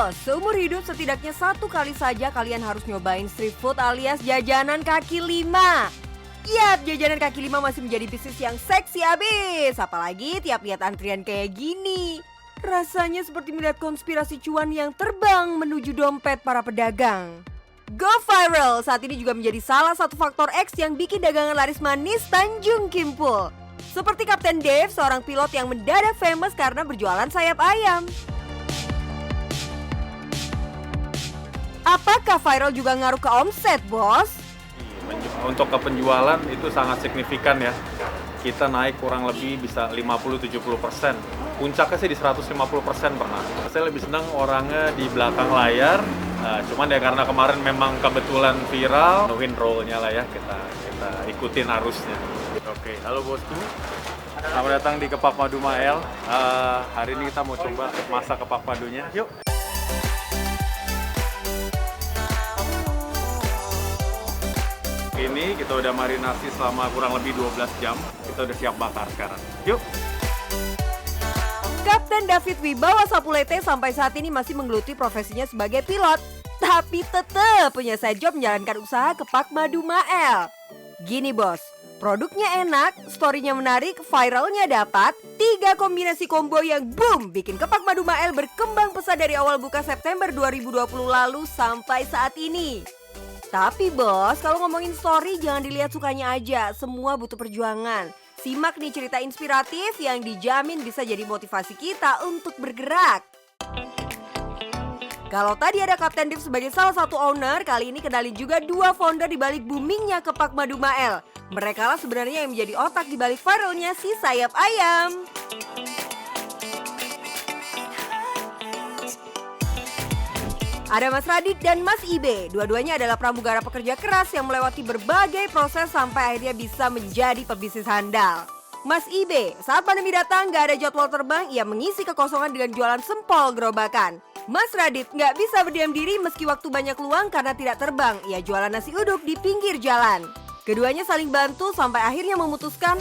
Bos, seumur hidup setidaknya satu kali saja kalian harus nyobain street food alias jajanan kaki lima. Yap, jajanan kaki lima masih menjadi bisnis yang seksi abis. Apalagi tiap lihat antrian kayak gini. Rasanya seperti melihat konspirasi cuan yang terbang menuju dompet para pedagang. Go viral saat ini juga menjadi salah satu faktor X yang bikin dagangan laris manis Tanjung Kimpul. Seperti Kapten Dave, seorang pilot yang mendadak famous karena berjualan sayap ayam. Apakah viral juga ngaruh ke omset, Bos? Untuk ke penjualan itu sangat signifikan ya. Kita naik kurang lebih bisa 50-70%. Puncaknya sih di 150% pernah. Saya lebih senang orangnya di belakang layar. Cuman ya karena kemarin memang kebetulan viral, nuhin role-nya lah ya, kita ikutin arusnya. Oke, halo bosku. Selamat datang di Kepak Madu Mael. Hari ini kita mau coba masak kepak madunya. Yuk. Ini kita udah marinasi selama kurang lebih 12 jam. Kita udah siap bakar sekarang. Yuk. Kapten David Wibawa Sapulete sampai saat ini masih menggeluti profesinya sebagai pilot. Tapi tetap punya side job menjalankan usaha Kepak Madu Mael. Gini bos, produknya enak, story-nya menarik, viralnya dapat, 3 kombinasi combo yang boom bikin Kepak Madu Mael berkembang pesat dari awal buka September 2020 lalu sampai saat ini. Tapi bos, kalau ngomongin story jangan dilihat sukanya aja, semua butuh perjuangan. Simak nih cerita inspiratif yang dijamin bisa jadi motivasi kita untuk bergerak. Kalau tadi ada Kapten Dave sebagai salah satu owner, kali ini kenalin juga 2 founder di balik boomingnya Kepak Madu Mael. Mereka lah sebenarnya yang menjadi otak di balik viralnya si sayap ayam. Ada Mas Radit dan Mas Ibe, dua-duanya adalah pramugara pekerja keras yang melewati berbagai proses sampai akhirnya bisa menjadi pebisnis handal. Mas Ibe, saat pandemi datang gak ada jadwal terbang, ia mengisi kekosongan dengan jualan sempol gerobakan. Mas Radit gak bisa berdiam diri meski waktu banyak luang karena tidak terbang, ia jualan nasi uduk di pinggir jalan. Keduanya saling bantu sampai akhirnya memutuskan,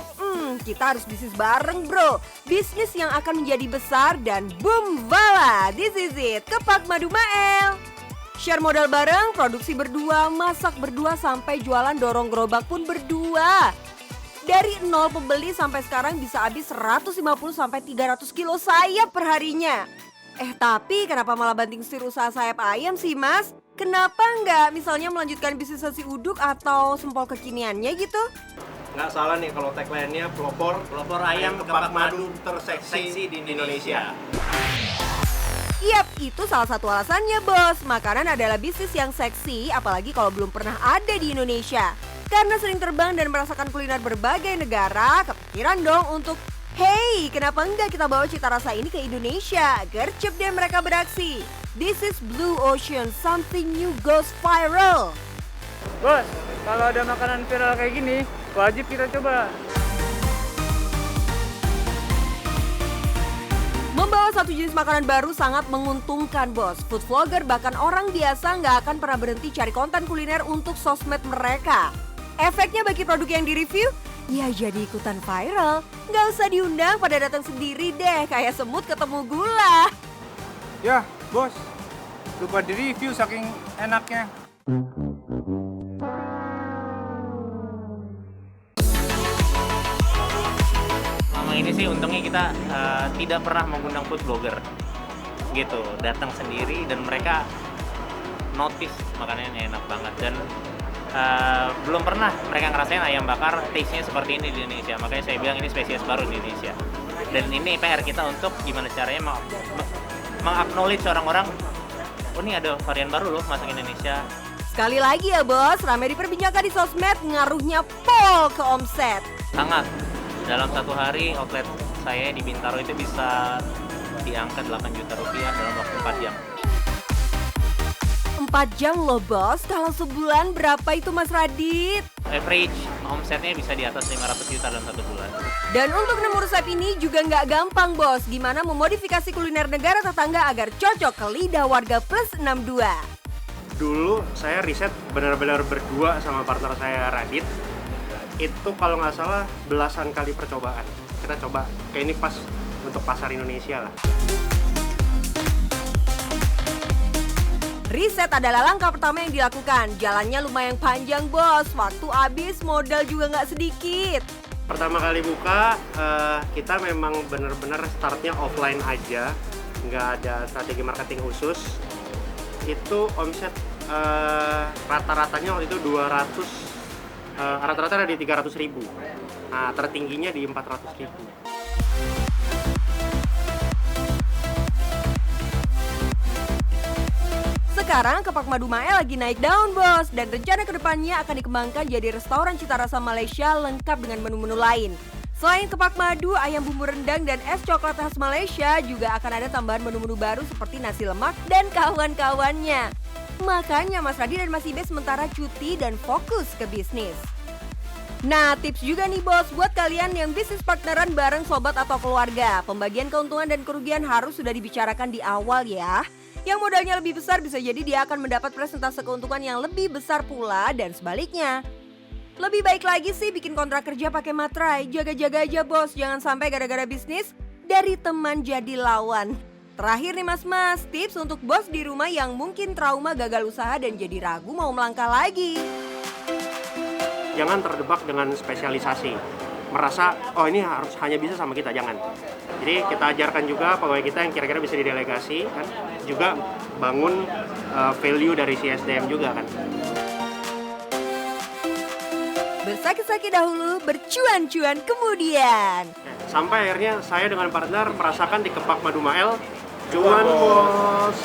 kita harus bisnis bareng bro. Bisnis yang akan menjadi besar dan boom voila, this is it, Kepak Madu Mael. Share modal bareng, produksi berdua, masak berdua sampai jualan dorong gerobak pun berdua. Dari 0 pembeli sampai sekarang bisa habis 150 sampai 300 kilo sayap perharinya. Tapi kenapa malah banting setir usaha sayap ayam sih mas? Kenapa nggak misalnya melanjutkan bisnis nasi uduk atau sempol kekiniannya gitu? Nggak salah nih kalau tagline-nya pelopor ayam kepak madu terseksi di Indonesia. Yap, itu salah satu alasannya bos. Makanan adalah bisnis yang seksi, apalagi kalau belum pernah ada di Indonesia. Karena sering terbang dan merasakan kuliner berbagai negara, kepikiran dong untuk hey, kenapa enggak kita bawa cita rasa ini ke Indonesia? Gercep deh mereka beraksi. This is Blue Ocean, something new goes viral. Bos, kalau ada makanan viral kayak gini, wajib kita coba. Membawa satu jenis makanan baru sangat menguntungkan bos. Food vlogger bahkan orang biasa nggak akan pernah berhenti cari konten kuliner untuk sosmed mereka. Efeknya bagi produk yang direview, ya jadi ikutan viral. Nggak usah diundang, pada datang sendiri deh kayak semut ketemu gula. Ya, bos, lupa di-review saking enaknya. Selama ini sih untungnya kita tidak pernah mengundang food blogger gitu, datang sendiri dan mereka notice makanannya enak banget dan belum pernah mereka ngerasain ayam bakar taste-nya seperti ini di Indonesia. Makanya saya bilang ini spesies baru di Indonesia. Dan ini PR kita untuk gimana caranya meng-acknowledge orang-orang, oh ini ada varian baru loh masak Indonesia. Sekali lagi ya bos, ramai diperbincangkan di sosmed, ngaruhnya pol ke omset. Sangat. Dalam satu hari outlet saya di Bintaro itu bisa di angka 8 juta rupiah dalam waktu 4 jam. 4 jam loh bos, kalau sebulan berapa itu Mas Radit? Average omsetnya bisa di atas 500 juta dalam 1 bulan. Dan untuk nemu resep ini juga nggak gampang bos. Gimana memodifikasi kuliner negara tetangga agar cocok ke lidah warga plus 62. Dulu saya riset benar-benar berdua sama partner saya Radit. Itu kalau nggak salah belasan kali percobaan. Kita coba, kayak ini pas untuk pasar Indonesia lah. Riset adalah langkah pertama yang dilakukan. Jalannya lumayan panjang bos, waktu habis, modal juga nggak sedikit. Pertama kali buka, kita memang benar-benar startnya offline aja, nggak ada strategi marketing khusus. Itu omset rata-ratanya waktu itu 200, rata-rata ada di 300.000. Nah, tertingginya di 400.000. Sekarang Kepak Madu Mae lagi naik daun bos, dan rencana kedepannya akan dikembangkan jadi restoran cita rasa Malaysia lengkap dengan menu-menu lain. Selain kepak madu, ayam bumbu rendang, dan es coklat khas Malaysia, juga akan ada tambahan menu-menu baru seperti nasi lemak dan kawan-kawannya. Makanya Mas Radi dan Mas Ibe sementara cuti dan fokus ke bisnis. Nah, tips juga nih bos buat kalian yang bisnis partneran bareng sobat atau keluarga. Pembagian keuntungan dan kerugian harus sudah dibicarakan di awal ya. Yang modalnya lebih besar bisa jadi dia akan mendapat persentase keuntungan yang lebih besar pula dan sebaliknya. Lebih baik lagi sih bikin kontrak kerja pakai materai. Jaga-jaga aja bos, jangan sampai gara-gara bisnis dari teman jadi lawan. Terakhir nih mas-mas, tips untuk bos di rumah yang mungkin trauma gagal usaha dan jadi ragu mau melangkah lagi. Jangan terjebak dengan spesialisasi. Merasa, oh ini harus hanya bisa sama kita, jangan. Jadi kita ajarkan juga pegawai kita yang kira-kira bisa didelegasi, kan? Juga bangun value dari CSDM juga kan. Bersakit-sakit dahulu, bercuan-cuan kemudian. Sampai akhirnya saya dengan partner merasakan di Kepak Madu Mae, cuan bos.